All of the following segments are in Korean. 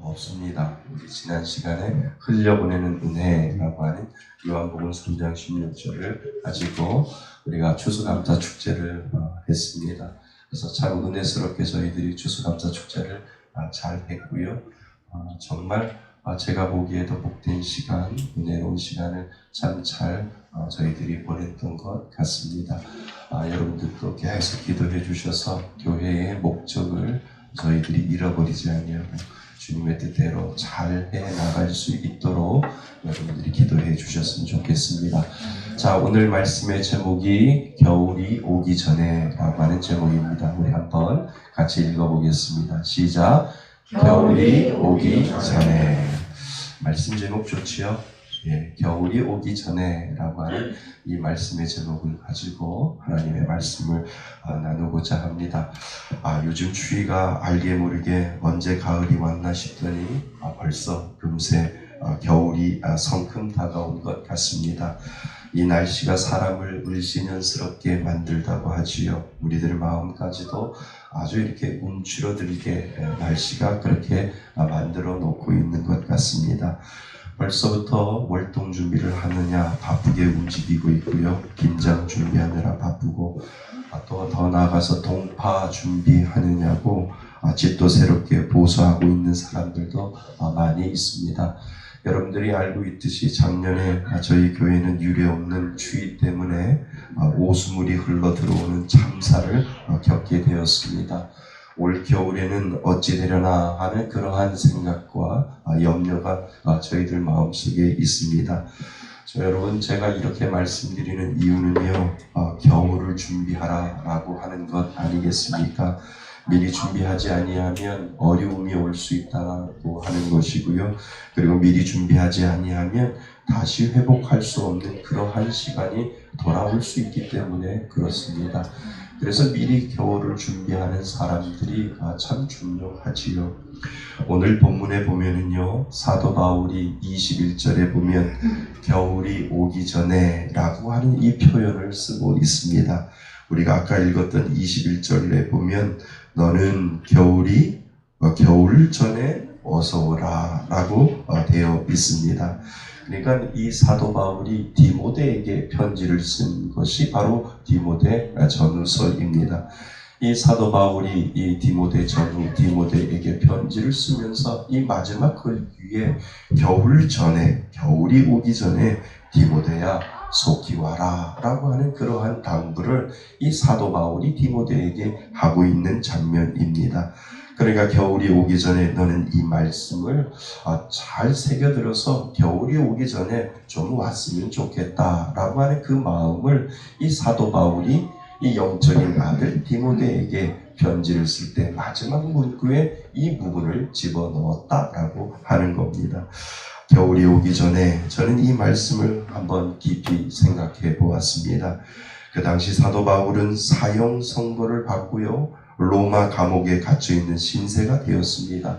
없습니다. 우리 지난 시간에 흘려보내는 은혜라고 하는 요한복음 3장 16절을 가지고 우리가 추수감사 축제를 했습니다. 그래서 참 은혜스럽게 저희들이 추수감사 축제를 잘 했고요. 정말 제가 보기에도 복된 시간, 은혜로운 시간을 참 잘 저희들이 보냈던 것 같습니다. 여러분들도 계속 기도해 주셔서 교회의 목적을 저희들이 잃어버리지 아니하고 주님의 뜻대로 잘 해나갈 수 있도록 여러분들이 기도해 주셨으면 좋겠습니다. 자, 오늘 말씀의 제목이 겨울이 오기 전에 라고 하는 제목입니다. 우리 한번 같이 읽어보겠습니다. 시작! 겨울이 오기 전에. 말씀 제목 좋지요? 예, 겨울이 오기 전에 라고 하는 이 말씀의 제목을 가지고 하나님의 말씀을 나누고자 합니다. 요즘 추위가 알게 모르게 언제 가을이 왔나 싶더니 벌써 금세 겨울이 성큼 다가온 것 같습니다. 이 날씨가 사람을 을씨년스럽게 만들다고 하지요. 우리들의 마음까지도 아주 이렇게 움츠러들게 날씨가 그렇게 만들어 놓고 있는 것 같습니다. 벌써부터 월동 준비를 하느냐 바쁘게 움직이고 있고요. 김장 준비하느라 바쁘고 또 더 나아가서 동파 준비하느냐고 집도 새롭게 보수하고 있는 사람들도 많이 있습니다. 여러분들이 알고 있듯이 작년에 저희 교회는 유례없는 추위 때문에 오수물이 흘러 들어오는 참사를 겪게 되었습니다. 올 겨울에는 어찌 되려나 하는 그러한 생각과 염려가 저희들 마음속에 있습니다. 여러분, 제가 이렇게 말씀드리는 이유는요, 겨울을 준비하라 라고 하는 것 아니겠습니까? 미리 준비하지 아니하면 어려움이 올 수 있다고 하는 것이고요. 그리고 미리 준비하지 아니하면 다시 회복할 수 없는 그러한 시간이 돌아올 수 있기 때문에 그렇습니다. 그래서 미리 겨울을 준비하는 사람들이 참 중요하지요. 오늘 본문에 보면은요, 사도 바울이 21절에 보면 겨울이 오기 전에 라고 하는 이 표현을 쓰고 있습니다. 우리가 아까 읽었던 21절에 보면 너는 겨울 전에 어서 오라 라고 되어 있습니다. 그러니까 이 사도 바울이 디모데에게 편지를 쓴 것이 바로 디모데 전후서입니다. 이 사도 바울이 이 디모데에게 편지를 쓰면서 이 마지막 글 위에 겨울이 오기 전에 디모데야 속히 와라 라고 하는 그러한 당부를 이 사도 바울이 디모데에게 하고 있는 장면입니다. 그러니까 겨울이 오기 전에 너는 이 말씀을 잘 새겨들어서 겨울이 오기 전에 좀 왔으면 좋겠다 라고 하는 그 마음을 이 사도 바울이 이 영적인 아들 디모데에게 편지를 쓸 때 마지막 문구에 이 부분을 집어넣었다라고 하는 겁니다. 겨울이 오기 전에 저는 이 말씀을 한번 깊이 생각해 보았습니다. 그 당시 사도 바울은 사형 선고를 받고요. 로마 감옥에 갇혀있는 신세가 되었습니다.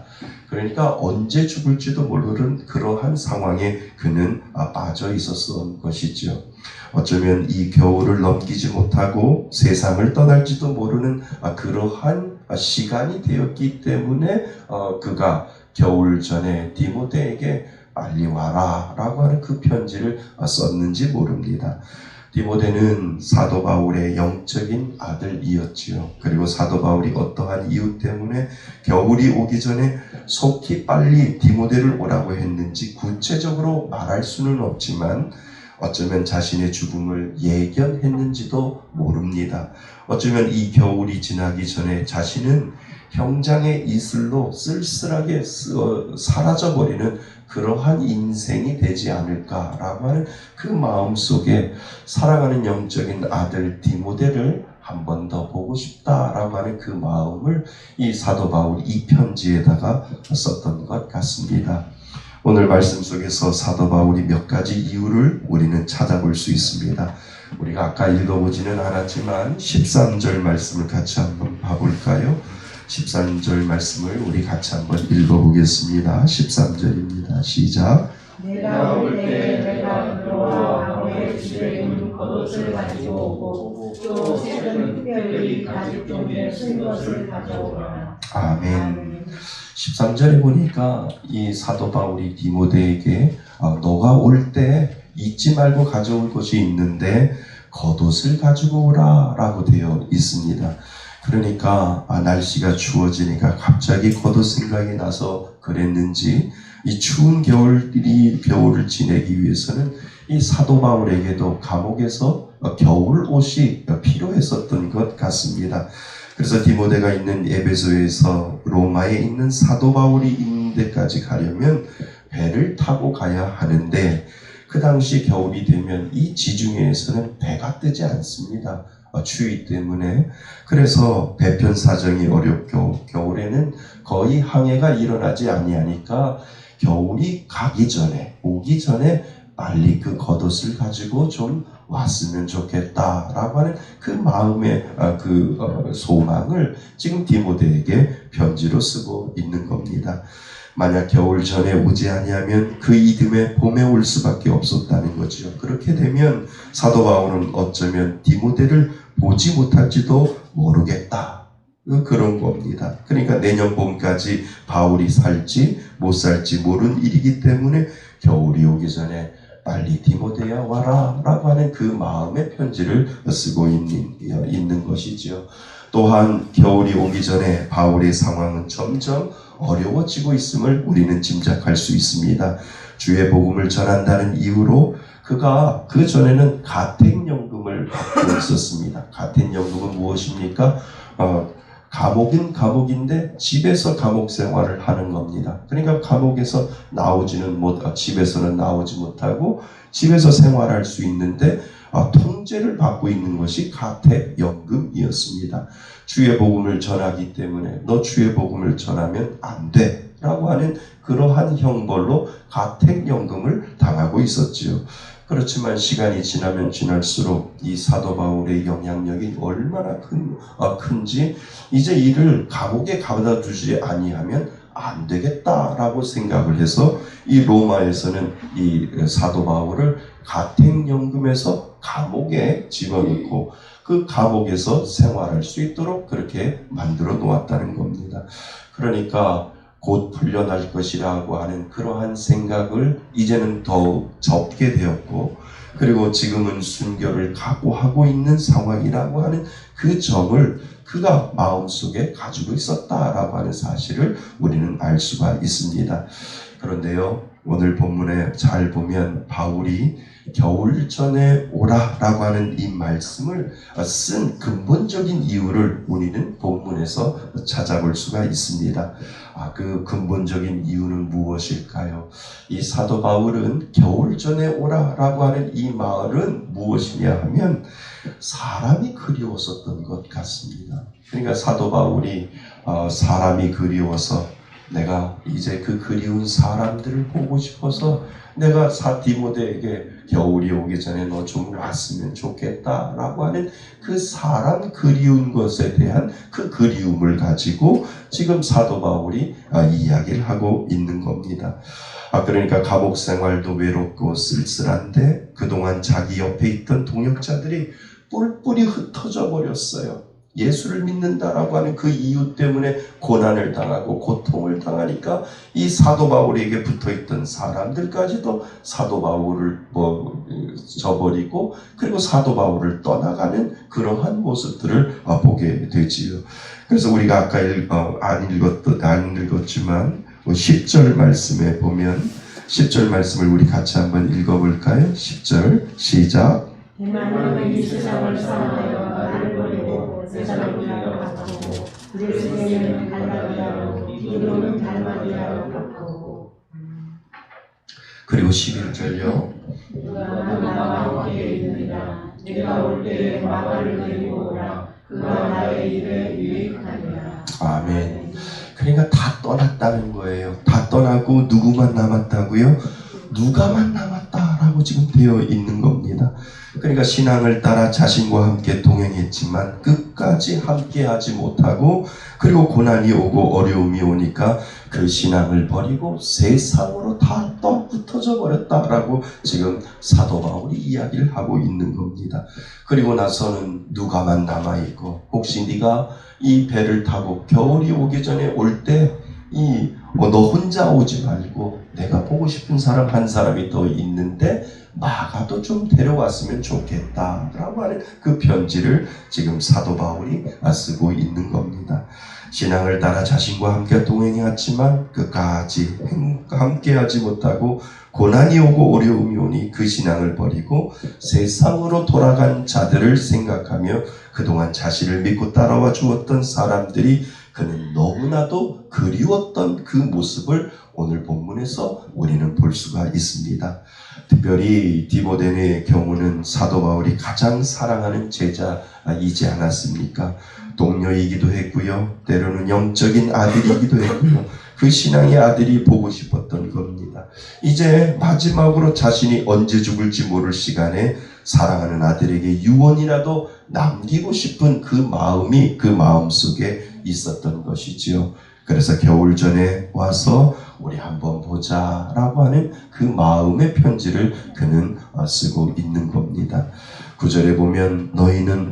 그러니까 언제 죽을지도 모르는 그러한 상황에 그는 빠져 있었던 것이죠. 어쩌면 이 겨울을 넘기지 못하고 세상을 떠날지도 모르는 그러한 시간이 되었기 때문에 그가 겨울 전에 디모데에게 빨리 와라 라고 하는 그 편지를 썼는지 모릅니다. 디모데는 사도 바울의 영적인 아들이었지요. 그리고 사도 바울이 어떠한 이유 때문에 겨울이 오기 전에 속히 빨리 디모데를 오라고 했는지 구체적으로 말할 수는 없지만 어쩌면 자신의 죽음을 예견했는지도 모릅니다. 어쩌면 이 겨울이 지나기 전에 자신은 형장의 이슬로 쓸쓸하게 사라져버리는 그러한 인생이 되지 않을까라고 하는 그 마음속에 사랑하는 영적인 아들 디모데를 한 번 더 보고 싶다라고 하는 그 마음을 이 사도 바울이 이 편지에다가 썼던 것 같습니다. 오늘 말씀 속에서 사도 바울이 몇 가지 이유를 우리는 찾아볼 수 있습니다. 우리가 아까 읽어보지는 않았지만 13절 말씀을 같이 한번 봐볼까요? 13절 말씀을 우리 같이 한번 읽어보겠습니다. 13절입니다. 시작. 내가 올 때 내가 들어와 아버의 집에 있는 겉옷을 가지고 오고 또 새로운 뼈 특별히 가죽 종에 쓴 것을 가져오라. 아멘. 13절에 보니까 이 사도 바울이 디모데에게 너가 올 때 잊지 말고 가져올 것이 있는데 겉옷을 가지고 오라 라고 되어 있습니다. 그러니까 날씨가 추워지니까 갑자기 겉옷 생각이 나서 그랬는지 이 추운 겨울을 지내기 위해서는 이 사도 바울에게도 감옥에서 겨울 옷이 필요했었던 것 같습니다. 그래서 디모데가 있는 에베소에서 로마에 있는 사도 바울이 있는 데까지 가려면 배를 타고 가야 하는데 그 당시 겨울이 되면 이 지중해에서는 배가 뜨지 않습니다. 추위 때문에. 그래서 배편 사정이 어렵고 겨울에는 거의 항해가 일어나지 아니하니까 겨울이 오기 전에 빨리 그 겉옷을 가지고 좀 왔으면 좋겠다라고 하는 그 마음의 소망을 지금 디모데에게 편지로 쓰고 있는 겁니다. 만약 겨울 전에 오지 아니하면 그 이듬해 봄에 올 수밖에 없었다는 거죠. 그렇게 되면 사도 바울은 어쩌면 디모데를 보지 못할지도 모르겠다. 그런 겁니다. 그러니까 내년 봄까지 바울이 살지 못 살지 모르는 일이기 때문에 겨울이 오기 전에 빨리 디모데야 와라 라고 하는 그 마음의 편지를 쓰고 있는 것이죠. 또한 겨울이 오기 전에 바울의 상황은 점점 어려워지고 있음을 우리는 짐작할 수 있습니다. 주의 복음을 전한다는 이유로 그가 그 전에는 가택연금을 받고 있었습니다. 가택연금은 무엇입니까? 감옥은 감옥인데 집에서 감옥 생활을 하는 겁니다. 그러니까 감옥에서 집에서는 나오지 못하고 집에서 생활할 수 있는데 통제를 받고 있는 것이 가택연금이었습니다. 주의 복음을 전하기 때문에 너 주의 복음을 전하면 안 돼 라고 하는 그러한 형벌로 가택연금을 당하고 있었지요. 그렇지만 시간이 지나면 지날수록 이 사도 바울의 영향력이 얼마나 큰지 이제 이를 감옥에 가둬 두지 아니하면 안 되겠다라고 생각을 해서 이 로마에서는 이 사도 바울을 가택연금에서 감옥에 집어넣고 그 감옥에서 생활할 수 있도록 그렇게 만들어 놓았다는 겁니다. 그러니까 곧 풀려날 것이라고 하는 그러한 생각을 이제는 더욱 접게 되었고, 그리고 지금은 순교를 각오하고 있는 상황이라고 하는 그 점을 그가 마음속에 가지고 있었다라고 하는 사실을 우리는 알 수가 있습니다. 그런데요, 오늘 본문에 잘 보면 바울이 겨울 전에 오라라고 하는 이 말씀을 쓴 근본적인 이유를 우리는 본문에서 찾아볼 수가 있습니다. 그 근본적인 이유는 무엇일까요? 이 사도 바울은 겨울 전에 오라라고 하는 이 말은 무엇이냐 하면 사람이 그리웠었던 것 같습니다. 그러니까 사도 바울이 사람이 그리워서 내가 이제 그 그리운 사람들을 보고 싶어서 내가 디모데에게 겨울이 오기 전에 너 좀 왔으면 좋겠다라고 하는 그 사람 그리운 것에 대한 그 그리움을 가지고 지금 사도 바울이 이야기를 하고 있는 겁니다. 그러니까 감옥 생활도 외롭고 쓸쓸한데 그동안 자기 옆에 있던 동역자들이 뿔뿔이 흩어져 버렸어요. 예수를 믿는다라고 하는 그 이유 때문에 고난을 당하고 고통을 당하니까 이 사도 바울에게 붙어있던 사람들까지도 사도 바울을 저버리고 그리고 사도 바울을 떠나가는 그러한 모습들을 보게 되지요. 그래서 우리가 아까 안 읽었지만 10절 말씀에 보면 10절 말씀을 우리 같이 한번 읽어볼까요? 10절 시작. 대만은 이 세상을 사랑하여 나를 버리고 세상을 위하여 바꾸고 내 생애는 갈라디아로 디도는 달마디아로 바꾸고. 그리고 11절요. 누가 나와 함께 있느니라. 내가 올 때에 마가를 데리고 오라. 그가 나의 일에 유익하리라. 아멘. 그러니까 다 떠났다는 거예요. 다 떠나고 누구만 남았다고요? 누가만 남았다라고 지금 되어 있는 겁니다. 그러니까 신앙을 따라 자신과 함께 동행했지만 끝까지 함께하지 못하고 그리고 고난이 오고 어려움이 오니까 그 신앙을 버리고 세상으로 다 흩어져 버렸다라고 지금 사도 바울이 이야기를 하고 있는 겁니다. 그리고 나서는 누가만 남아있고 혹시 네가 이 배를 타고 겨울이 오기 전에 올 때 너 혼자 오지 말고 내가 보고 싶은 사람 한 사람이 더 있는데 마가도 좀 데려왔으면 좋겠다라고 하는 그 편지를 지금 사도 바울이 쓰고 있는 겁니다. 신앙을 따라 자신과 함께 동행했지만 끝까지 함께하지 못하고 고난이 오고 어려움이 오니 그 신앙을 버리고 세상으로 돌아간 자들을 생각하며 그동안 자신을 믿고 따라와 주었던 사람들이 그는 너무나도 그리웠던 그 모습을 오늘 본문에서 우리는 볼 수가 있습니다. 특별히 디모데의 경우는 사도 바울이 가장 사랑하는 제자이지 않았습니까? 동료이기도 했고요. 때로는 영적인 아들이기도 했고요. 그 신앙의 아들이 보고 싶었던 겁니다. 이제 마지막으로 자신이 언제 죽을지 모를 시간에 사랑하는 아들에게 유언이라도 남기고 싶은 그 마음이 그 마음속에 있었던 것이지요. 그래서 겨울 전에 와서 우리 한번 보자 라고 하는 그 마음의 편지를 그는 쓰고 있는 겁니다. 9절에 보면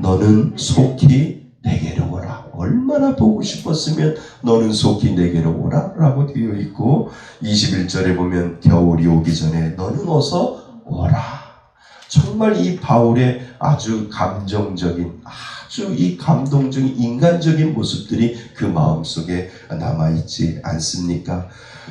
너는 속히 내게로 오라. 얼마나 보고 싶었으면 너는 속히 내게로 오라 라고 되어 있고 21절에 보면 겨울이 오기 전에 너는 어서 오라. 정말 이 바울의 아주 감정적인 아주 이 감동적인 인간적인 모습들이 그 마음속에 남아있지 않습니까?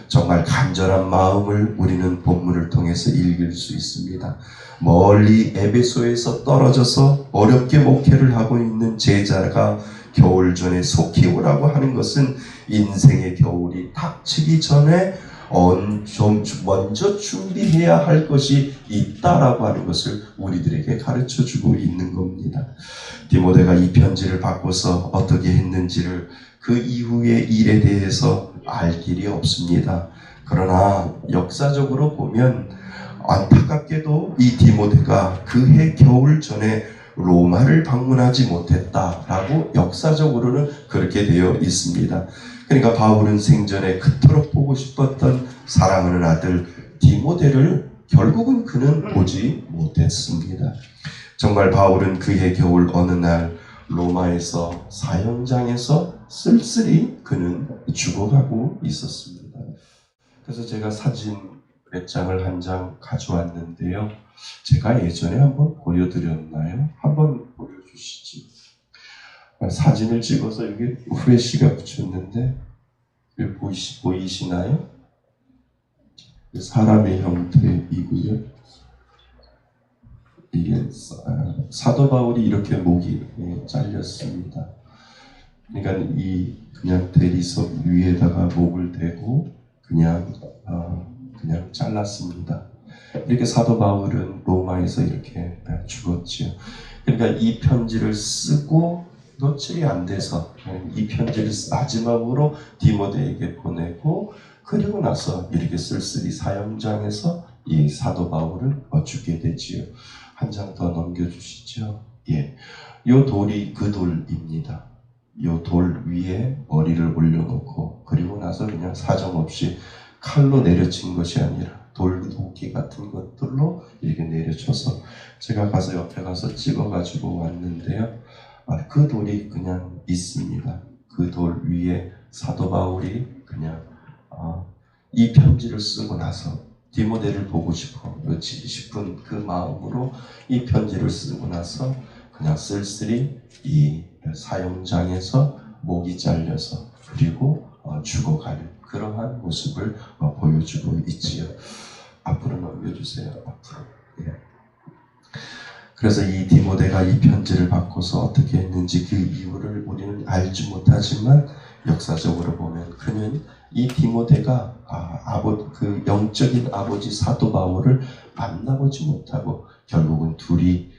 정말 간절한 마음을 우리는 본문을 통해서 읽을 수 있습니다. 멀리 에베소에서 떨어져서 어렵게 목회를 하고 있는 제자가 겨울 전에 속히 오라고 하는 것은 인생의 겨울이 닥치기 전에 먼저 준비해야 할 것이 있다라고 하는 것을 우리들에게 가르쳐주고 있는 겁니다. 디모데가 이 편지를 받고서 어떻게 했는지를 그 이후의 일에 대해서 알 길이 없습니다. 그러나 역사적으로 보면 안타깝게도 이 디모데가 그해 겨울 전에 로마를 방문하지 못했다라고 역사적으로는 그렇게 되어 있습니다. 그러니까 바울은 생전에 그토록 보고 싶었던 사랑하는 아들 디모데를 결국은 그는 보지 못했습니다. 정말 바울은 그해 겨울 어느 날 로마에서 사형장에서 쓸쓸히 그는 죽어가고 있었습니다. 그래서 제가 사진 몇 장을 한 장 가져왔는데요. 제가 예전에 한번 보여드렸나요? 한번 보여주시지. 사진을 찍어서 여기 후레쉬가 붙였는데 여기 보이시나요? 사람의 형태이고요. 이게 사도 바울이 이렇게 목이 잘렸습니다. 그러니까 그냥 대리석 위에다가 목을 대고 그냥 잘랐습니다. 이렇게 사도 바울은 로마에서 이렇게 죽었지요. 그러니까 이 편지를 쓰고 며칠이 안 돼서 이 편지를 마지막으로 디모데에게 보내고 그리고 나서 이렇게 쓸쓸히 사형장에서 이 사도 바울은 죽게 되지요. 한 장 더 넘겨주시죠. 예, 요 돌이 그 돌입니다. 요 돌 위에 머리를 올려놓고 그리고 나서 그냥 사정없이 칼로 내려친 것이 아니라 돌도끼 같은 것들로 이렇게 내려쳐서 제가 가서 옆에 가서 찍어가지고 왔는데요. 그 돌이 그냥 있습니다. 그 돌 위에 사도 바울이 그냥 이 편지를 쓰고 나서 디모데를 보고 싶은 그 마음으로 이 편지를 쓰고 나서 그냥 쓸쓸히 이 사형장에서 목이 잘려서 그리고 죽어가는 그러한 모습을 보여주고 있지요. 앞으로 넘겨주세요. 앞으로. 예. 그래서 이 디모데가 이 편지를 받고서 어떻게 했는지 그 이유를 우리는 알지 못하지만 역사적으로 보면 그는 이 디모데가 그 영적인 아버지 사도 바울을 만나보지 못하고 결국은 둘이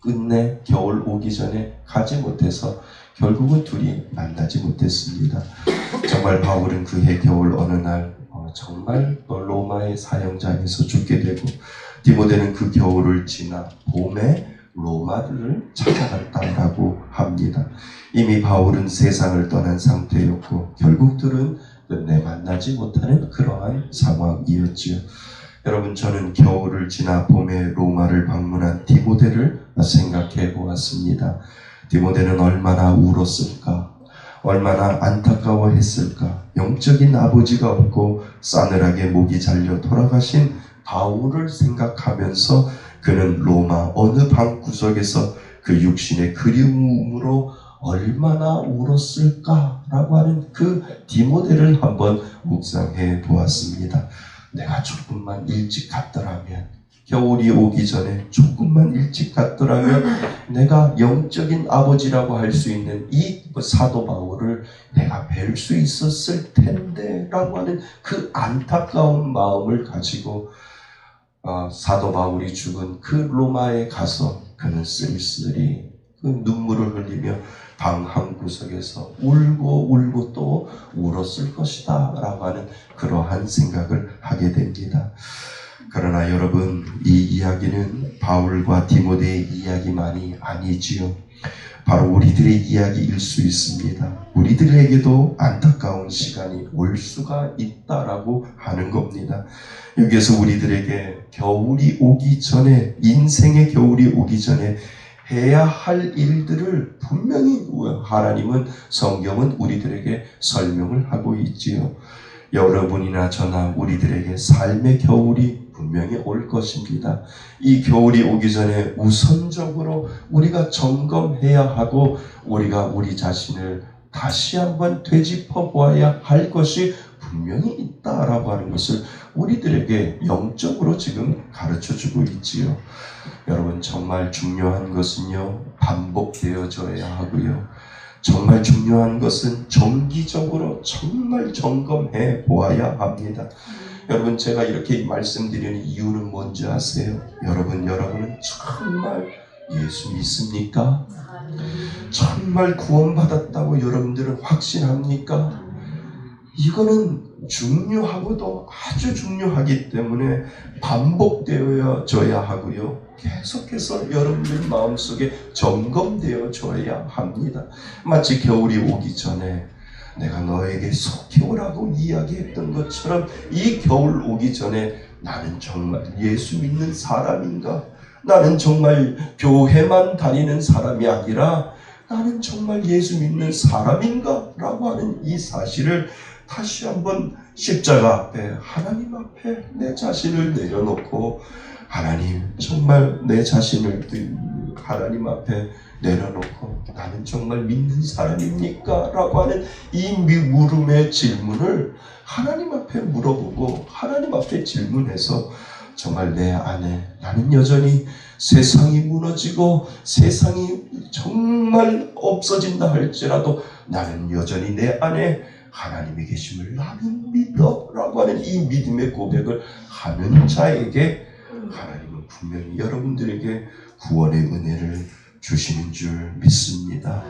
끝내 겨울 오기 전에 가지 못해서 결국은 둘이 만나지 못했습니다. 정말 바울은 그해 겨울 어느 날 정말 로마 로마의 사형장에서 죽게 되고 디모데는 그 겨울을 지나 봄에 로마를 찾아갔다라고 합니다. 이미 바울은 세상을 떠난 상태였고 결국들은 끝내 만나지 못하는 그러한 상황이었지요. 여러분, 저는 겨울을 지나 봄에 로마를 방문한 디모데를 생각해 보았습니다. 디모데는 얼마나 울었을까? 얼마나 안타까워했을까? 영적인 아버지가 없고 싸늘하게 목이 잘려 돌아가신 바울을 생각하면서 그는 로마 어느 방구석에서 그 육신의 그리움으로 얼마나 울었을까라고 하는 그 디모데를 한번 묵상해 보았습니다. 내가 조금만 일찍 갔더라면, 겨울이 오기 전에 조금만 일찍 갔더라면 내가 영적인 아버지라고 할 수 있는 이 사도 바울을 내가 뵐 수 있었을 텐데 라고 하는 그 안타까운 마음을 가지고 사도 바울이 죽은 그 로마에 가서 그는 쓸쓸히 그 눈물을 흘리며 방 한 구석에서 울고 또 울었을 것이다 라고 하는 그러한 생각을 하게 됩니다. 그러나 여러분, 이 이야기는 바울과 디모데의 이야기만이 아니지요. 바로 우리들의 이야기일 수 있습니다. 우리들에게도 안타까운 시간이 올 수가 있다라고 하는 겁니다. 여기에서 우리들에게 겨울이 오기 전에, 인생의 겨울이 오기 전에 해야 할 일들을 분명히 하나님은, 성경은 우리들에게 설명을 하고 있지요. 여러분이나 저나 우리들에게 삶의 겨울이 분명히 올 것입니다. 이 겨울이 오기 전에 우선적으로 우리가 점검해야 하고 우리가 우리 자신을 다시 한번 되짚어 보아야 할 것이 분명히 있다라고 하는 것을 우리들에게 영적으로 지금 가르쳐주고 있지요. 여러분, 정말 중요한 것은요, 반복되어져야 하고요. 정말 중요한 것은 정기적으로 정말 점검해 보아야 합니다. 여러분, 제가 이렇게 말씀드리는 이유는 뭔지 아세요? 여러분은 정말 예수 믿습니까? 정말 구원받았다고 여러분들은 확신합니까? 이거는 중요하고도 아주 중요하기 때문에 반복되어져야 하고요. 계속해서 여러분들 마음속에 점검되어져야 합니다. 마치 겨울이 오기 전에 내가 너에게 속히 오라고 이야기했던 것처럼 이 겨울 오기 전에 나는 정말 예수 믿는 사람인가? 나는 정말 교회만 다니는 사람이 아니라 나는 정말 예수 믿는 사람인가? 라고 하는 이 사실을 다시 한번 십자가 앞에, 하나님 앞에 내 자신을 내려놓고, 하나님, 정말 내 자신을 하나님 앞에 내려놓고 나는 정말 믿는 사람입니까? 라고 하는 이 물음의 질문을 하나님 앞에 물어보고 하나님 앞에 질문해서 정말 내 안에 나는 여전히 세상이 무너지고 세상이 정말 없어진다 할지라도 나는 여전히 내 안에 하나님이 계심을 나는 믿어 라고 하는 이 믿음의 고백을 하는 자에게 하나님은 분명히 여러분들에게 구원의 은혜를 주시는 줄 믿습니다.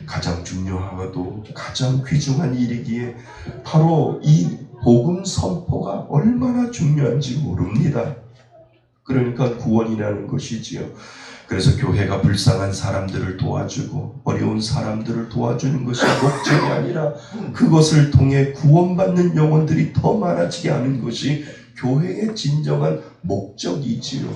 가장 중요하고도 가장 귀중한 일이기에 바로 이 복음 선포가 얼마나 중요한지 모릅니다. 그러니까 구원이라는 것이지요. 그래서 교회가 불쌍한 사람들을 도와주고 어려운 사람들을 도와주는 것이 목적이 아니라 그것을 통해 구원받는 영혼들이 더 많아지게 하는 것이 교회의 진정한 목적이지요.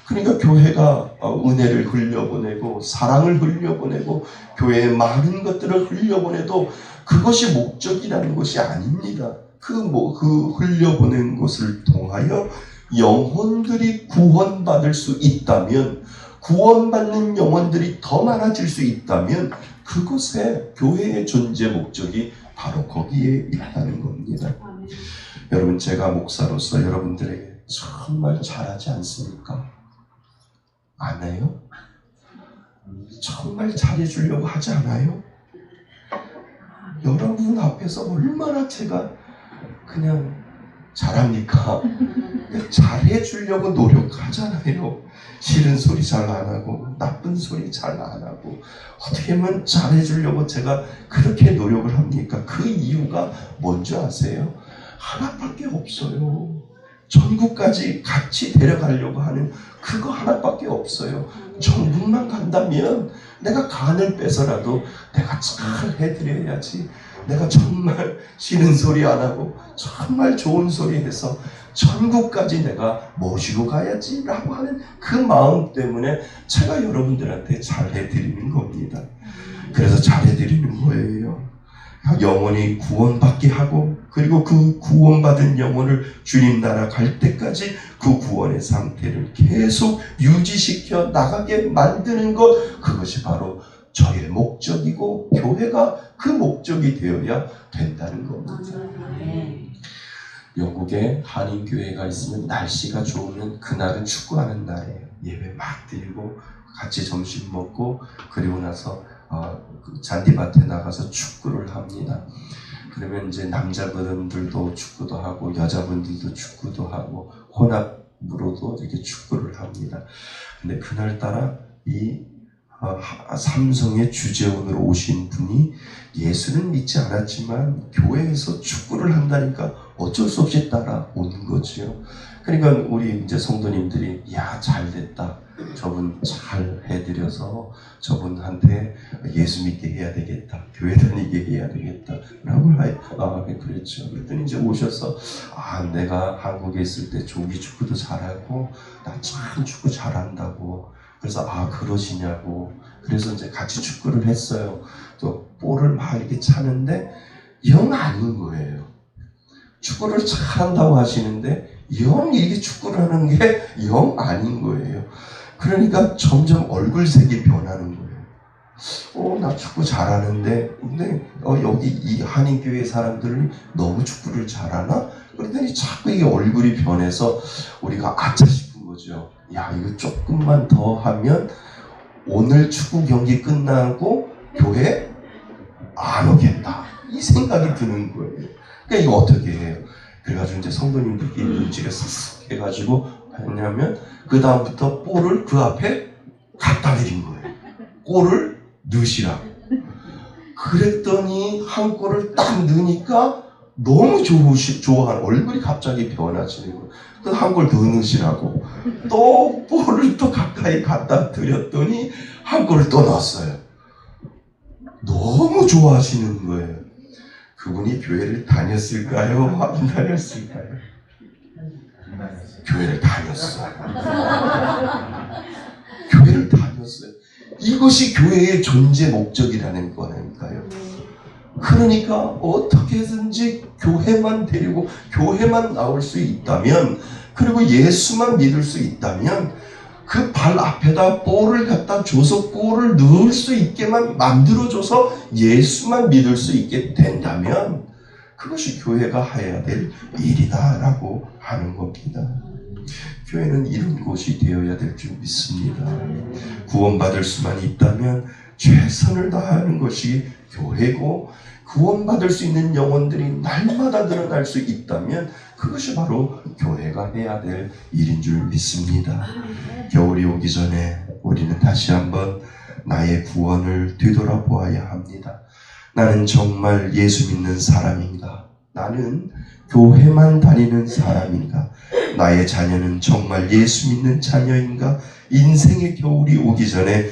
그러니까 교회가 은혜를 흘려보내고 사랑을 흘려보내고 교회에 많은 것들을 흘려보내도 그것이 목적이라는 것이 아닙니다. 그 흘려보낸 것을 통하여 영혼들이 구원받을 수 있다면, 구원받는 영혼들이 더 많아질 수 있다면 그것에 교회의 존재 목적이 바로 거기에 있다는 겁니다. 여러분, 제가 목사로서 여러분들에게 정말 잘하지 않습니까? 안 해요? 정말 잘해주려고 하지 않아요? 여러분 앞에서 얼마나 제가 그냥 잘합니까? 잘해주려고 노력하잖아요. 싫은 소리 잘 안 하고 나쁜 소리 잘 안 하고 어떻게 하면 잘해주려고 제가 그렇게 노력을 합니까? 그 이유가 뭔지 아세요? 하나밖에 없어요. 전국까지 같이 데려가려고 하는 그거 하나밖에 없어요. 전국만 간다면 내가 간을 빼서라도 내가 잘 해드려야지. 내가 정말 싫은 소리 안 하고 정말 좋은 소리 해서 전국까지 내가 모시고 가야지 라고 하는 그 마음 때문에 제가 여러분들한테 잘 해드리는 겁니다. 그래서 잘 해드리는 거예요. 영혼이 구원받게 하고, 그리고 그 구원받은 영혼을 주님 나라 갈 때까지 그 구원의 상태를 계속 유지시켜 나가게 만드는 것, 그것이 바로 저의 목적이고 교회가 그 목적이 되어야 된다는 겁니다. 영국에 한인교회가 있으면 날씨가 좋으면 그날은 축구하는 날이에요. 예배 막 드리고 같이 점심 먹고 그리고 나서 그 잔디밭에 나가서 축구를 합니다. 그러면 이제 남자분들도 축구도 하고 여자분들도 축구도 하고 혼합으로도 이렇게 축구를 합니다. 근데 그날따라 이 삼성의 주재원으로 오신 분이 예수는 믿지 않았지만 교회에서 축구를 한다니까 어쩔 수 없이 따라오는 거지요. 그러니까 우리 이제 성도님들이 야 잘됐다. 저분 잘 해드려서 저분한테 예수 믿게 해야 되겠다. 교회 다니게 해야 되겠다. 라고 그랬죠. 그랬더니 이제 오셔서 내가 한국에 있을 때 조기 축구도 잘하고 나 참 축구 잘한다고. 그래서 그러시냐고. 그래서 이제 같이 축구를 했어요. 또 볼을 막 이렇게 차는데 영 아닌 거예요. 축구를 잘한다고 하시는데 영 이게 축구를 하는 게 영 아닌 거예요. 그러니까 점점 얼굴색이 변하는 거예요. 나 축구 잘하는데 근데 여기 이 한인교회 사람들이 너무 축구를 잘하나? 그러더니 자꾸 이게 얼굴이 변해서 우리가 아차 싶은 거죠. 야 이거 조금만 더 하면 오늘 축구 경기 끝나고 교회 안 오겠다. 이 생각이 드는 거예요. 그러니까 이거 어떻게 해요? 그래가지고 이제 성도님들끼리 눈치를 쓱쓱 해가지고 했냐면 그 다음부터 볼을 그 앞에 갖다 드린 거예요. 골을 넣으시라고. 그랬더니 한 골을 딱 넣으니까 너무 좋아하는 얼굴이 갑자기 변하시는 거예요. 또 한 골 더 넣으시라고. 또 볼을 또 가까이 갖다 드렸더니 한 골을 또 넣었어요. 너무 좋아하시는 거예요. 그분이 교회를 다녔을까요? 안 다녔을까요? 교회를 다녔어요. 교회를 다녔어요. 이것이 교회의 존재 목적이라는 거니까요. 그러니까 어떻게든지 교회만 데리고 교회만 나올 수 있다면, 그리고 예수만 믿을 수 있다면 그 발 앞에다 볼을 갖다 줘서 골을 넣을 수 있게만 만들어줘서 예수만 믿을 수 있게 된다면 그것이 교회가 해야 될 일이다라고 하는 겁니다. 교회는 이런 곳이 되어야 될 줄 믿습니다. 구원받을 수만 있다면 최선을 다하는 것이 교회고, 구원받을 수 있는 영혼들이 날마다 늘어날 수 있다면 그것이 바로 교회가 해야 될 일인 줄 믿습니다. 겨울이 오기 전에 우리는 다시 한번 나의 구원을 되돌아보아야 합니다. 나는 정말 예수 믿는 사람인가? 나는 교회만 다니는 사람인가? 나의 자녀는 정말 예수 믿는 자녀인가? 인생의 겨울이 오기 전에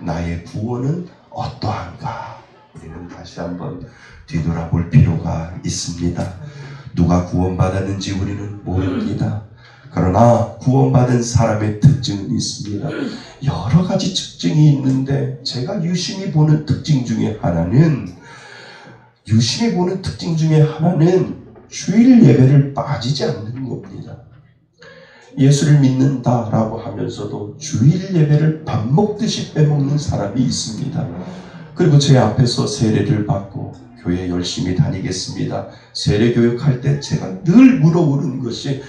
나의 구원은 어떠한가? 우리는 다시 한번 뒤돌아볼 필요가 있습니다. 누가 구원받았는지 우리는 모릅니다. 그러나 구원받은 사람의 특징은 있습니다. 여러 가지 특징이 있는데 제가 유심히 보는 특징 중에 하나는 주일 예배를 빠지지 않는 겁니다. 예수를 믿는다라고 하면서도 주일 예배를 밥 먹듯이 빼먹는 사람이 있습니다. 그리고 제 앞에서 세례를 받고 교회 열심히 다니겠습니다. 세례 교육할 때 제가 늘 물어보는 것이,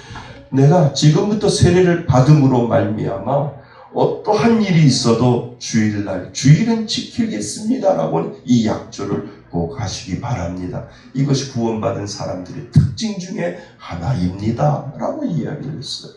내가 지금부터 세례를 받음으로 말미암아 어떠한 일이 있어도 주일은 지키겠습니다라고 이 약조를 꼭 하시기 바랍니다. 이것이 구원받은 사람들의 특징 중에 하나입니다 라고 이야기를 했어요.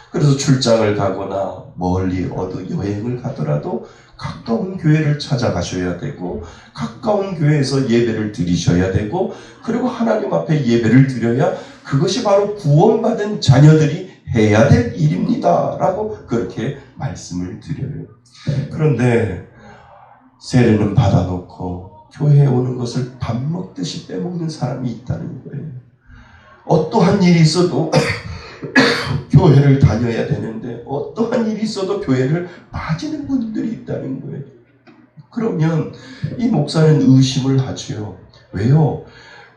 그래서 출장을 가거나 멀리 어디 여행을 가더라도 가까운 교회를 찾아가셔야 되고, 가까운 교회에서 예배를 드리셔야 되고, 그리고 하나님 앞에 예배를 드려야 그것이 바로 구원받은 자녀들이 해야 될 일입니다. 라고 그렇게 말씀을 드려요. 그런데 세례는 받아놓고 교회에 오는 것을 밥 먹듯이 빼먹는 사람이 있다는 거예요. 어떠한 일이 있어도 교회를 다녀야 되는데 어떠한 일이 있어도 교회를 빠지는 분들이 있다는 거예요. 그러면 이 목사는 의심을 하죠. 왜요?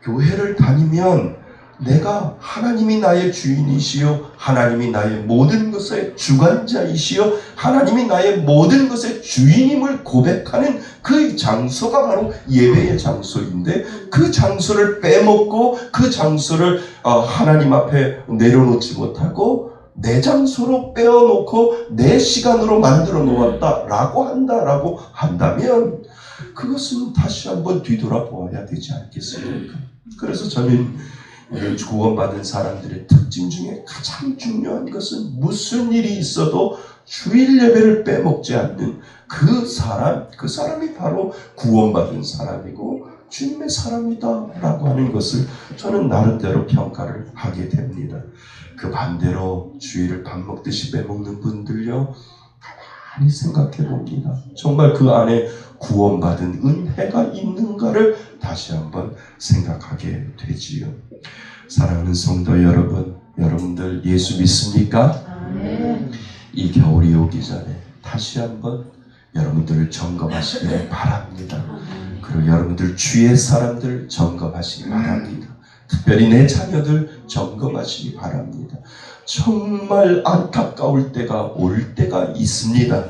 교회를 다니면 내가 하나님이 나의 주인이시요 하나님이 나의 모든 것의 주관자이시요 하나님이 나의 모든 것의 주인임을 고백하는 그 장소가 바로 예배의 장소인데 그 장소를 빼먹고 그 장소를 하나님 앞에 내려놓지 못하고 내 장소로 빼어놓고 내 시간으로 만들어 놓았다라고 한다면 그것은 다시 한번 뒤돌아보아야 되지 않겠습니까? 그래서 저는 구원받은 사람들의 특징 중에 가장 중요한 것은 무슨 일이 있어도 주일 예배를 빼먹지 않는 그 사람이 바로 구원받은 사람이고 주님의 사람이다라고 하는 것을 저는 나름대로 평가를 하게 됩니다. 그 반대로 주일을 밥 먹듯이 빼먹는 분들요, 가만히 생각해 봅니다. 정말 그 안에 구원받은 은혜가 있는가를 다시 한번 생각하게 되지요. 사랑하는 성도 여러분, 여러분들 예수 믿습니까? 아멘. 이 겨울이 오기 전에 다시 한번 여러분들을 점검하시길 바랍니다. 그리고 여러분들 주위의 사람들 점검하시기 바랍니다. 특별히 내 자녀들 점검하시기 바랍니다. 정말 안타까울 때가 올 때가 있습니다.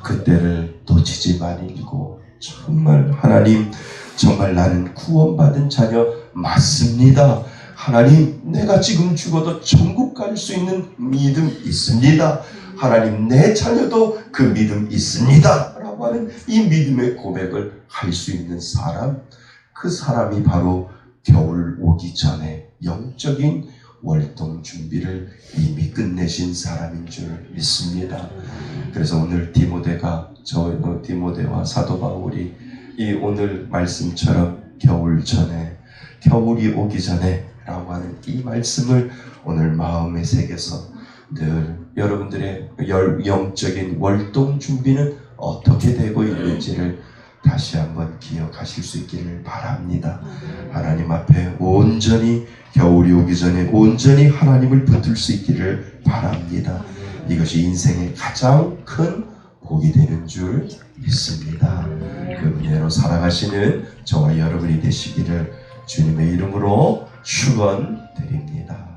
그때를 놓치지 말고 정말 하나님, 정말 나는 구원받은 자녀 맞습니다. 하나님, 내가 지금 죽어도 천국 갈 수 있는 믿음 있습니다. 하나님, 내 자녀도 그 믿음 있습니다. 라고 하는 이 믿음의 고백을 할 수 있는 사람, 그 사람이 바로 겨울 오기 전에 영적인 월동 준비를 이미 끝내신 사람인 줄 믿습니다. 그래서 오늘 디모데와 사도 바울이 이 오늘 말씀처럼 겨울이 오기 전에 라고 하는 이 말씀을 오늘 마음에 새겨서 늘 여러분들의 영적인 월동 준비는 어떻게 되고 있는지를 다시 한번 기억하실 수 있기를 바랍니다. 하나님 앞에 온전히 겨울이 오기 전에 온전히 하나님을 붙들 수 있기를 바랍니다. 이것이 인생의 가장 큰 복이 되는 줄 믿습니다. 그 은혜로 살아가시는 저와 여러분이 되시기를 주님의 이름으로 축원드립니다.